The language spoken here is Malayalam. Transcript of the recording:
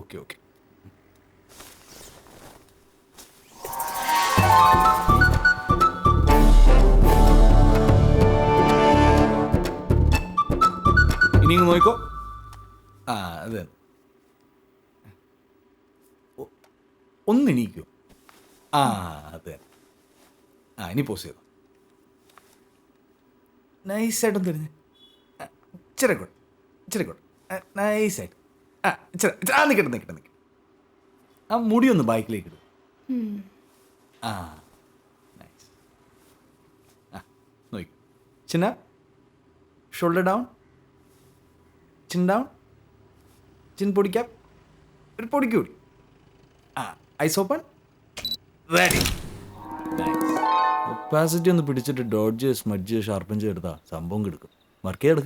Okay okay. ഇനി ഇങ്ങ് നോക്കിക്കോ. ആ അതെ, ഒന്ന് എണീക്കൂ. ആ അതെ. ആ ഇനി പോസ് ചെയ്തോ. നൈസായിട്ടൊന്ന് തിരിഞ്ഞ്, ഇച്ചിരി കൂടെ, ഇച്ചിരി കൂടെ, നൈസായിട്ട്. ആ ഇച്ചിരി ആ നിൽക്കട്ടെ നിൽക്കട്ടെ നിൽക്കട്ടെ. ആ മുടി ഒന്ന് ബാക്കിലേക്ക് ഇടും. ആ നൈസ്. ആ നോക്കൂ. ചിന്ന, shoulder down, chin down, chin പൊടിക്കാം, ഒരു പൊടിക്ക് കൂടി. ആ eyes open, ready. Nice. Opacity ഒന്ന് പിടിച്ചിട്ട് ഡോഡ്ജ് സ്മഡ്ജ് ഷാർപ്പൻ ചെയ്തെടുത്താൽ സംഭവം കിടക്കും. വർക്ക് ചെയ്തെടുക്കും.